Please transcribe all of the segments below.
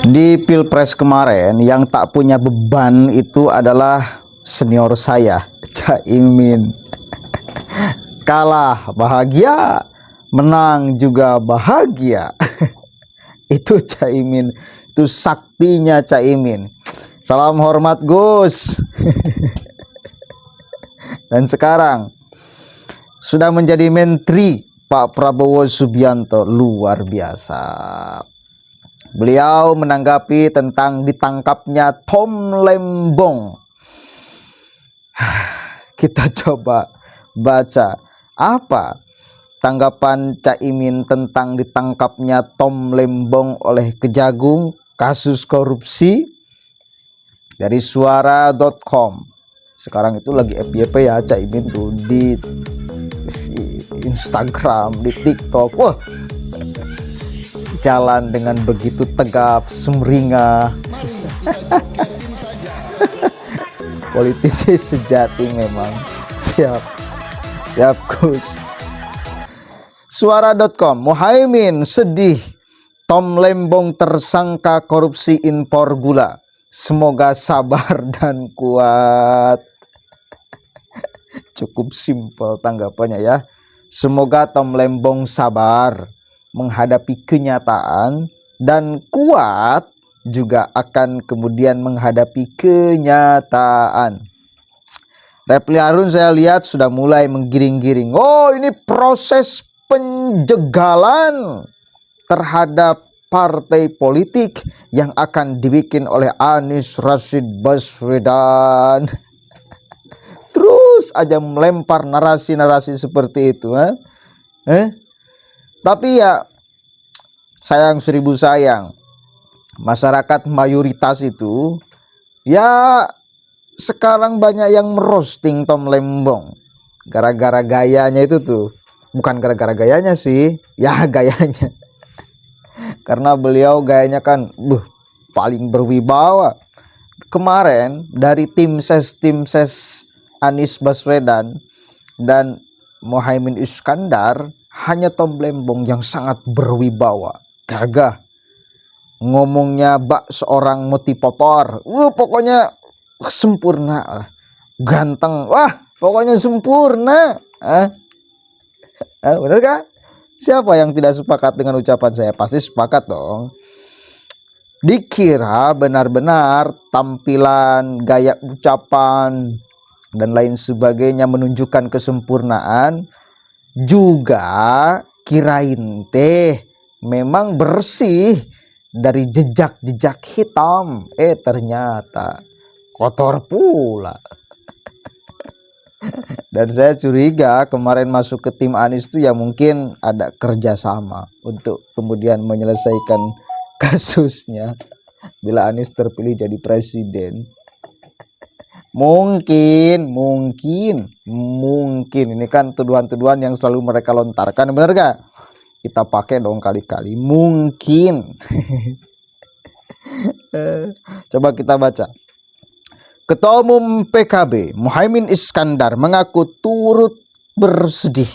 Di Pilpres kemarin yang tak punya beban itu adalah senior saya, Caimin. Kalah bahagia, menang juga bahagia. Itu Caimin, itu saktinya Caimin. Salam hormat Gus. Dan sekarang sudah menjadi menteri Pak Prabowo Subianto, luar biasa. Beliau menanggapi tentang ditangkapnya Tom Lembong. Kita coba baca apa tanggapan Caimin tentang ditangkapnya Tom Lembong oleh Kejagung kasus korupsi dari suara.com. Sekarang itu lagi FYP ya Caimin tuh di Instagram, di TikTok. Wah, jalan dengan begitu tegap, sumringah. Politisi sejati memang. Siap Gus. Suara.com, Muhaimin sedih Tom Lembong tersangka korupsi impor gula. Semoga sabar dan kuat. Cukup simpel tanggapannya ya. Semoga Tom Lembong sabar menghadapi kenyataan dan kuat juga akan kemudian menghadapi kenyataan. Refli Harun saya lihat sudah mulai menggiring-giring. Oh, ini proses penjegalan terhadap partai politik yang akan dibikin oleh Anies Rashid Baswedan. Terus aja melempar narasi-narasi seperti itu. Tapi ya sayang seribu sayang, masyarakat mayoritas itu ya sekarang banyak yang merosting Tom Lembong gara-gara gayanya itu tuh. Bukan gara-gara gayanya sih, ya gayanya. Karena beliau gayanya kan paling berwibawa. Kemarin dari tim ses Anies Baswedan dan Muhaimin Iskandar, hanya Tom Lembong yang sangat berwibawa, gagah. Ngomongnya bak seorang motivator. Pokoknya sempurna, ganteng. Wah, pokoknya sempurna. Bener kan? Siapa yang tidak sepakat dengan ucapan saya? Pasti sepakat dong. Dikira benar-benar tampilan, gaya ucapan, dan lain sebagainya menunjukkan kesempurnaan. Juga kirain memang bersih dari jejak-jejak hitam. Ternyata kotor pula. Dan saya curiga kemarin masuk ke tim Anies itu ya mungkin ada kerjasama untuk kemudian menyelesaikan kasusnya bila Anies terpilih jadi presiden. Mungkin ini kan tuduhan-tuduhan yang selalu mereka lontarkan, benar gak? Kita pakai dong kali-kali. Mungkin. Coba kita baca. Ketua Umum PKB Muhaimin Iskandar mengaku turut bersedih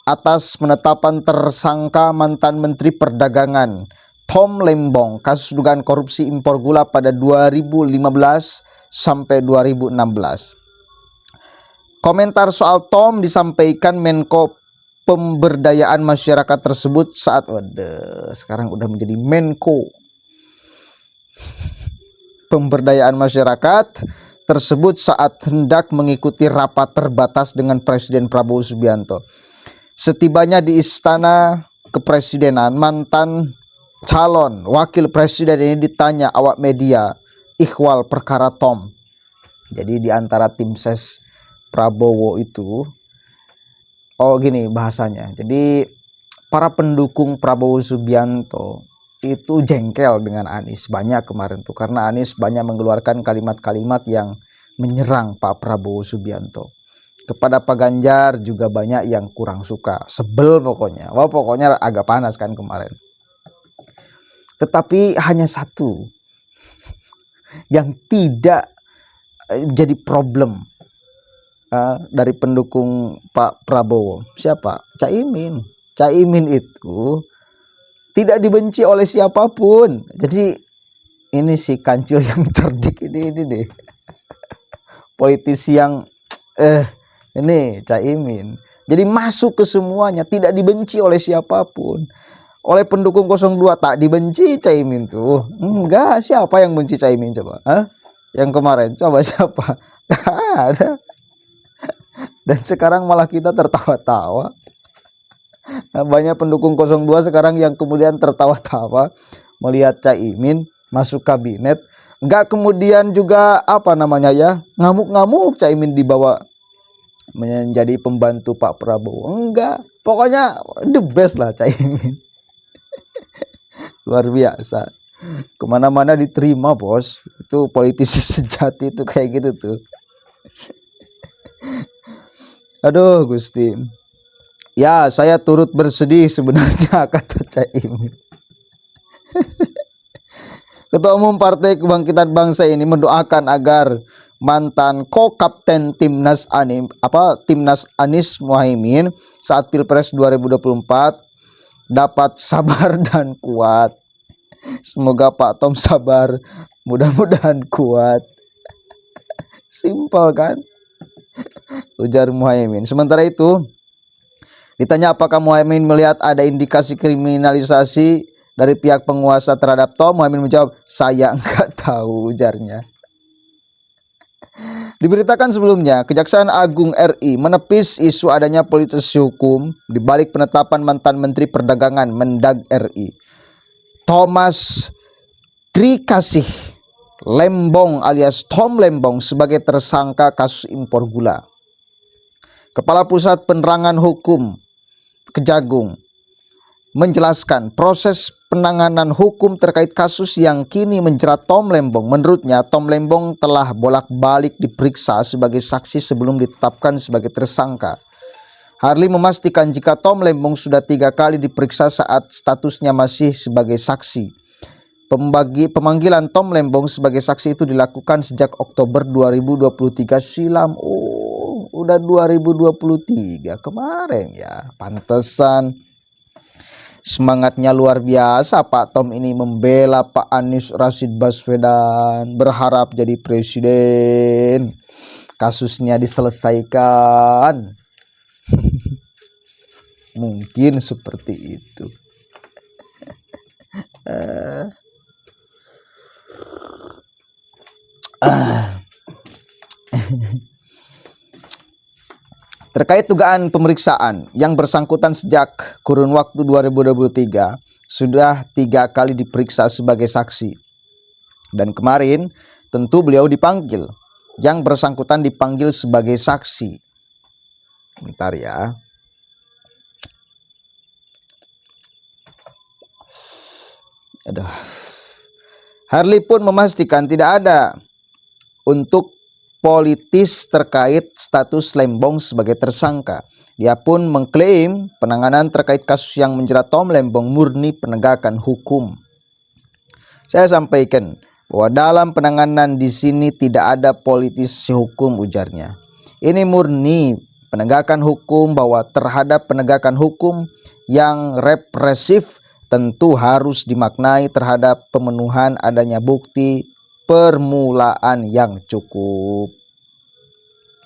atas penetapan tersangka mantan Menteri Perdagangan Tom Lembong kasus dugaan korupsi impor gula pada 2015 sampai 2016. Komentar soal Tom disampaikan Menko Pemberdayaan Masyarakat tersebut saat sekarang udah menjadi Menko Pemberdayaan Masyarakat tersebut saat hendak mengikuti rapat terbatas dengan Presiden Prabowo Subianto. Setibanya di Istana Kepresidenan, mantan calon wakil presiden ini ditanya awak media ihwal perkara Tom. Jadi di antara tim ses Prabowo itu, gini bahasanya. Jadi para pendukung Prabowo Subianto itu jengkel dengan Anies banyak kemarin tuh, karena Anies banyak mengeluarkan kalimat-kalimat yang menyerang Pak Prabowo Subianto. Kepada Pak Ganjar juga banyak yang kurang suka, sebel pokoknya. Pokoknya agak panas kan kemarin. Tetapi hanya satu yang tidak jadi problem dari pendukung Pak Prabowo. Siapa? Caimin. Caimin itu tidak dibenci oleh siapapun. Jadi ini si kancil yang cerdik ini deh. Politisi yang ini Caimin. Jadi masuk ke semuanya, tidak dibenci oleh siapapun. Oleh pendukung 02 tak dibenci Caimin tuh. Enggak, siapa yang benci Caimin coba? Hah? Yang kemarin coba siapa? Gak ada. Dan sekarang malah kita tertawa-tawa. Banyak pendukung 02 sekarang yang kemudian tertawa-tawa melihat Caimin masuk kabinet. Enggak kemudian juga apa namanya ya, ngamuk-ngamuk Caimin dibawa menjadi pembantu Pak Prabowo. Enggak, pokoknya the best lah Caimin. Luar biasa. Kemana-mana diterima bos. Itu politisi sejati itu kayak gitu tuh. Aduh Gusti. Ya saya turut bersedih sebenarnya kata Caimin. Ketua Umum Partai Kebangkitan Bangsa ini mendoakan agar mantan ko-kapten timnas Anies Muhaimin saat Pilpres 2024 dapat sabar dan kuat. Semoga Pak Tom sabar, mudah-mudahan kuat. Simpel kan? Ujar Muhaimin. Sementara itu, ditanya apakah Muhaimin melihat ada indikasi kriminalisasi dari pihak penguasa terhadap Tom, Muhaimin menjawab, saya enggak tahu, ujarnya. Diberitakan sebelumnya, Kejaksaan Agung RI menepis isu adanya politisasi hukum di balik penetapan mantan Menteri Perdagangan Mendag RI, Thomas Trikasih Lembong alias Tom Lembong sebagai tersangka kasus impor gula. Kepala Pusat Penerangan Hukum Kejagung menjelaskan proses penanganan hukum terkait kasus yang kini menjerat Tom Lembong. Menurutnya, Tom Lembong telah bolak-balik diperiksa sebagai saksi sebelum ditetapkan sebagai tersangka. Harli memastikan jika Tom Lembong sudah 3 kali diperiksa saat statusnya masih sebagai saksi. Pemanggilan Tom Lembong sebagai saksi itu dilakukan sejak Oktober 2023 silam. Oh, udah 2023 kemarin ya. Pantesan semangatnya luar biasa Pak Tom ini membela Pak Anies Rashid Baswedan, berharap jadi presiden, kasusnya diselesaikan. Mungkin seperti itu. Terkait dugaan pemeriksaan yang bersangkutan sejak kurun waktu 2023 sudah 3 kali diperiksa sebagai saksi. Dan kemarin tentu beliau dipanggil. Yang bersangkutan dipanggil sebagai saksi. Bentar ya. Aduh. Harli pun memastikan tidak ada untuk politis terkait status Lembong sebagai tersangka. Dia pun mengklaim penanganan terkait kasus yang menjerat Tom Lembong murni penegakan hukum. Saya sampaikan bahwa dalam penanganan di sini tidak ada politisasi hukum, ujarnya. Ini murni penegakan hukum, bahwa terhadap penegakan hukum yang represif tentu harus dimaknai terhadap pemenuhan adanya bukti permulaan yang cukup.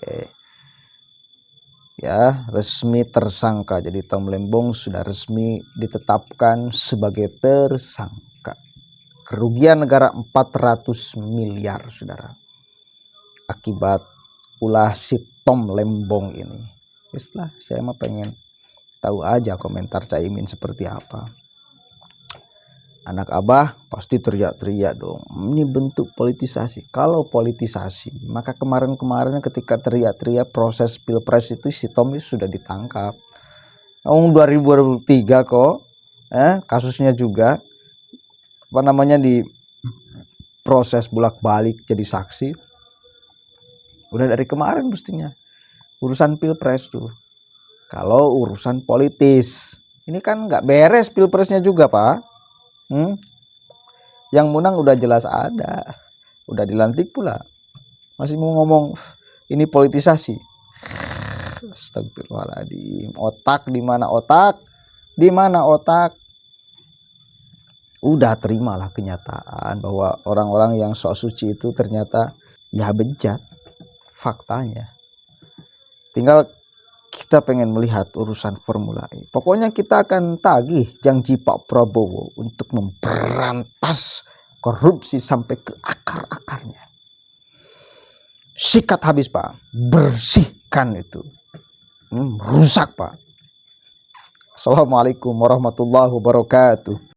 Oke. Ya, resmi tersangka. Jadi Tom Lembong sudah resmi ditetapkan sebagai tersangka. Kerugian negara 400 miliar, Saudara. Akibat ulah si Tom Lembong ini. Weslah, saya mah pengen tahu aja komentar Caimin seperti apa. Anak abah pasti teriak-teriak dong. Ini bentuk politisasi. Kalau politisasi, maka kemarin-kemarin ketika teriak-teriak proses pilpres itu si Tom sudah ditangkap. 2023 kok, kasusnya juga di proses bolak-balik jadi saksi. Udah dari kemarin mestinya. Urusan pilpres tuh. Kalau urusan politis, ini kan nggak beres pilpresnya juga Pak. Yang menang udah jelas ada, udah dilantik pula, masih mau ngomong ini politisasi. Astagfirullahaladzim. Otak di mana otak? Di mana otak? Udah terimalah kenyataan bahwa orang-orang yang sok suci itu ternyata ya bejat faktanya. Tinggal kita pengen melihat urusan Formula E. Pokoknya kita akan tagih janji Pak Prabowo untuk memberantas korupsi sampai ke akar-akarnya. Sikat habis Pak, bersihkan itu. Rusak Pak. Assalamualaikum warahmatullahi wabarakatuh.